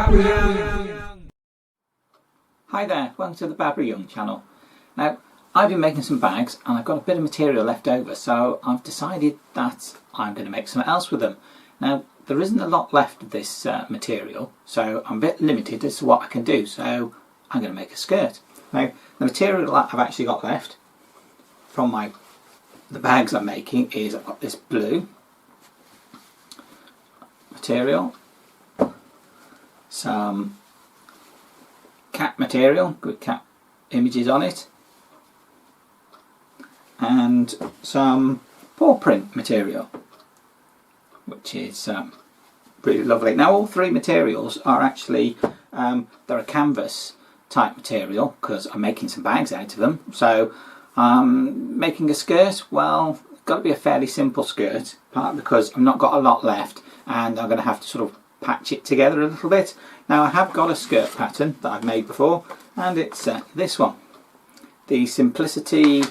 Hi there, welcome to the Barbara Young channel. Now, I've been making some bags and I've got a bit of material left over, so I've decided that I'm going to make something else with them. Now, there isn't a lot left of this material, so I'm a bit limited as to what I can do, so I'm going to make a skirt. Now, the material that I've actually got left from the bags I'm making is I've got this blue material, some cat material, good cat images on it, and some paw print material, which is really lovely. Now, all three materials are actually they're a canvas type material because I'm making some bags out of them. So making a skirt, well, it's got to be a fairly simple skirt, partly because I've not got a lot left and I'm going to have to sort of patch it together a little bit. Now, I have got a skirt pattern that I've made before, and it's this one, the Simplicity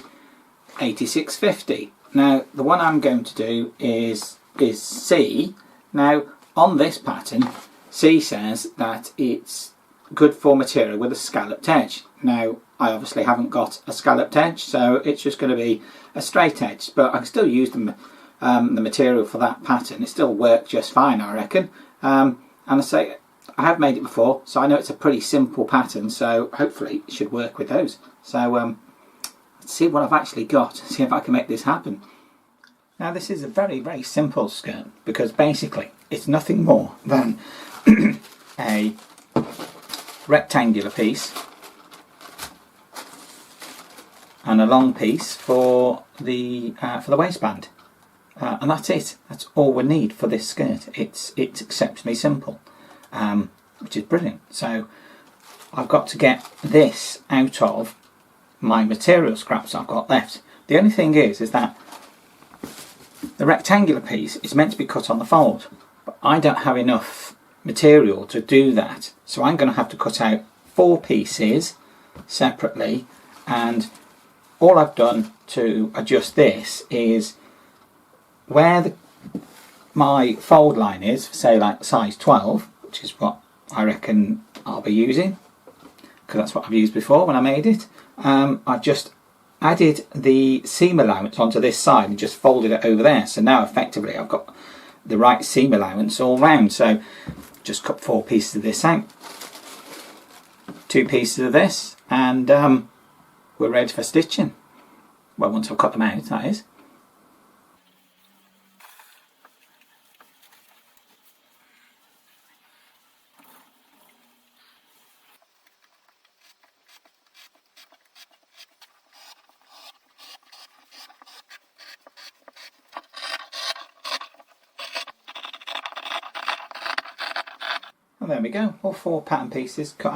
8650. Now, the one I'm going to do is C. Now, on this pattern, C says that it's good for material with a scalloped edge. Now, I obviously haven't got a scalloped edge, so it's just going to be a straight edge, but I can still use the material for that pattern. It still works just fine, I reckon. And I say, I have made it before, so I know it's a pretty simple pattern, so hopefully it should work with those. So let's see what I've actually got, see if I can make this happen. Now, this is a very, very simple skirt because basically it's nothing more than a rectangular piece and a long piece for the waistband, and that's it. That's all we need for this skirt. It's exceptionally simple, which is brilliant. So I've got to get this out of my material scraps I've got left. The only thing is that the rectangular piece is meant to be cut on the fold, but I don't have enough material to do that, so I'm going to have to cut out 4 pieces separately, and all I've done to adjust this is where my fold line is, say like size 12, which is what I reckon I'll be using because that's what I've used before when I made it. I've just added the seam allowance onto this side and just folded it over there, so now effectively I've got the right seam allowance all round. So just cut 4 pieces of this out, 2 pieces of this, and we're ready for stitching. Well, once I've cut them out, that is. And there we go, all 4 pattern pieces cut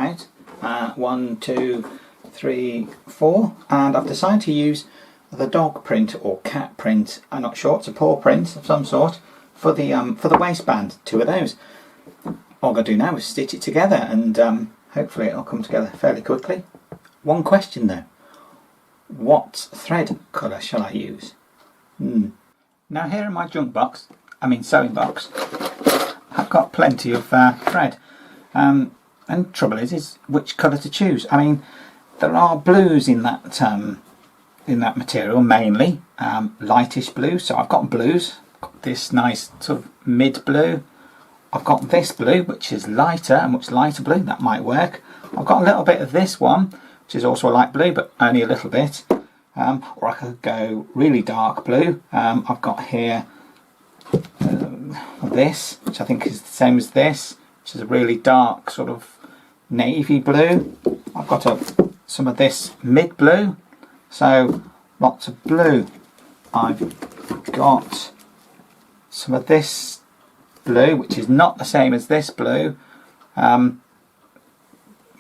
out. 1, 2, 3, 4, and I've decided to use the dog print or cat print. I'm not sure, it's a paw print of some sort for the waistband. 2 of those. All I'm going to do now is stitch it together, and hopefully it'll come together fairly quickly. One question though, what thread colour shall I use? Now, here in my junk box, I mean sewing box, I've got plenty of thread, and trouble is which colour to choose. I mean, there are blues in that material, mainly lightish blue. So I've got blues, got this nice sort of mid blue. I've got this blue, which is lighter, a much lighter blue. That might work. I've got a little bit of this one, which is also a light blue, but only a little bit. Or I could go really dark blue. I've got here this, which I think is the same as this, which is a really dark sort of navy blue. I've got some of this mid blue, so lots of blue. I've got some of this blue, which is not the same as this blue.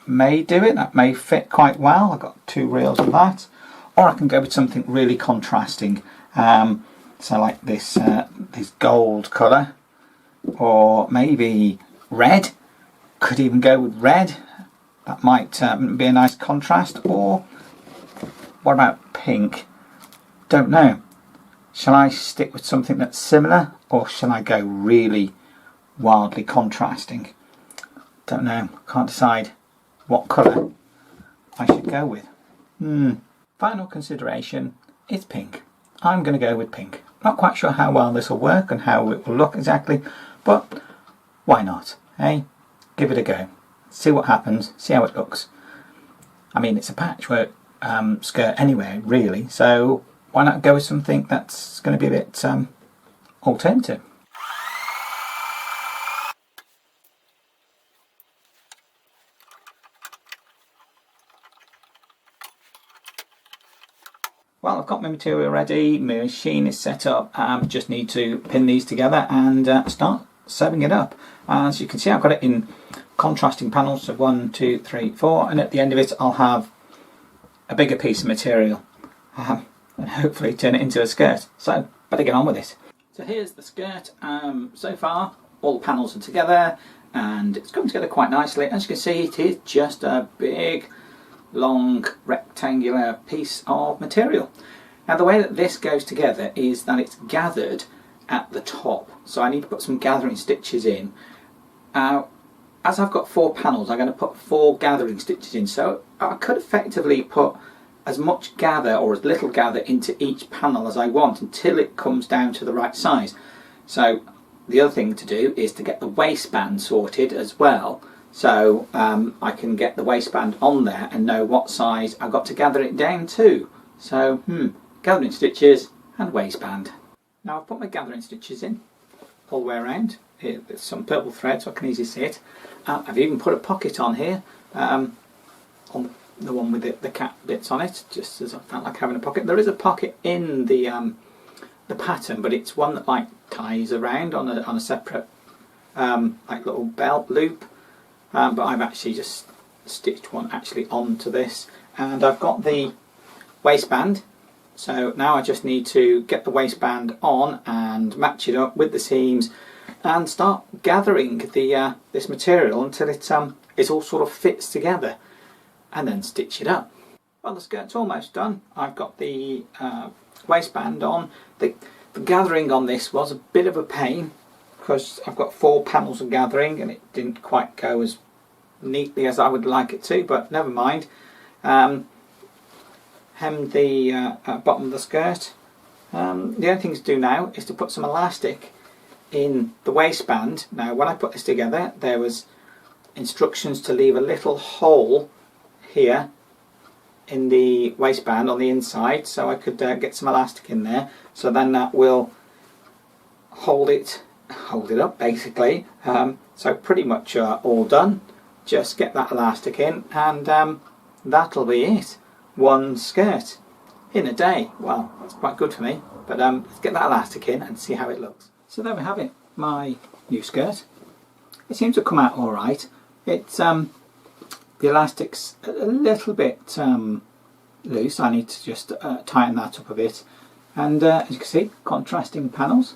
May do it, that may fit quite well. I've got 2 reels of that. Or I can go with something really contrasting, so like this gold colour, or maybe red. Could even go with red. That might be a nice contrast. Or what about pink? Don't know. Shall I stick with something that's similar, or shall I go really wildly contrasting? don't know, can't decide what colour I should go with. Final consideration is pink. I'm going to go with pink. Not quite sure how well this will work and how it will look exactly, but why not, eh? Give it a go. See what happens, see how it looks. I mean, it's a patchwork skirt anyway, really, so why not go with something that's going to be a bit alternative. Well, I've got my material ready, my machine is set up, just need to pin these together and start sewing it up. As you can see, I've got it in contrasting panels, so 1, 2, 3, 4, and at the end of it I'll have a bigger piece of material and hopefully turn it into a skirt. So, better get on with it. So here's the skirt. So far, all the panels are together and it's come together quite nicely. As you can see, it is just a big long rectangular piece of material. Now the way that this goes together is that it's gathered at the top, so I need to put some gathering stitches in. As I've got 4 panels, I'm going to put 4 gathering stitches in, so I could effectively put as much gather or as little gather into each panel as I want until it comes down to the right size. So the other thing to do is to get the waistband sorted as well, so I can get the waistband on there and know what size I've got to gather it down to. So gathering stitches and waistband. Now I've put my gathering stitches in all the way around. Here, there's some purple thread so I can easily see it. I've even put a pocket on here, on the one with the cat bits on it, just as I felt like having a pocket. There is a pocket in the pattern, but it's one that like ties around on a separate like little belt loop. But I've actually just stitched one actually onto this, and I've got the waistband. So now I just need to get the waistband on and match it up with the seams and start gathering the this material until it all sort of fits together, and then stitch it up. Well, the skirt's almost done. I've got the waistband on. The gathering on this was a bit of a pain because I've got 4 panels of gathering and it didn't quite go as neatly as I would like it to, but never mind. Hemmed the bottom of the skirt. The only thing to do now is to put some elastic in the waistband. Now when I put this together there was instructions to leave a little hole here in the waistband on the inside, so I could get some elastic in there, so then that will hold it up basically. So pretty much all done. Just get that elastic in and that'll be it. One skirt in a day. Well, that's quite good for me, but let's get that elastic in and see how it looks. So there we have it, my new skirt. It seems to come out alright. It's the elastic's a little bit loose. I need to just tighten that up a bit, and as you can see, contrasting panels.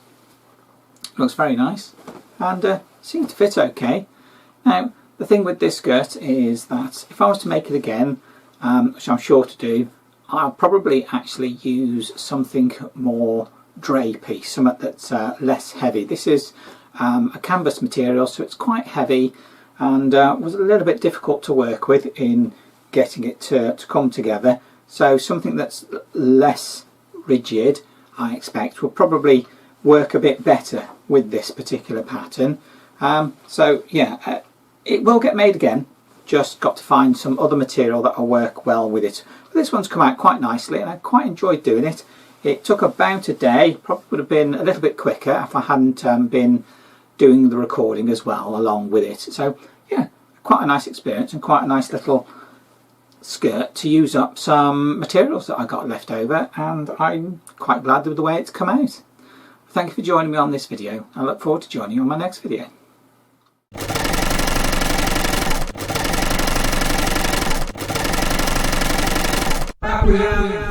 Looks very nice and seems to fit okay. Now the thing with this skirt is that if I was to make it again, which I'm sure to do, I'll probably actually use something more drapey, something that's less heavy. This is a canvas material, so it's quite heavy and was a little bit difficult to work with in getting it to come together. So something that's less rigid, I expect, will probably work a bit better with this particular pattern. So yeah, it will get made again, just got to find some other material that will work well with it. But this one's come out quite nicely and I quite enjoyed doing it. It took about a day, probably would have been a little bit quicker if I hadn't been doing the recording as well along with it. So yeah, quite a nice experience and quite a nice little skirt to use up some materials that I got left over, and I'm quite glad with the way it's come out. Thank you for joining me on this video. I look forward to joining you on my next video. Yeah.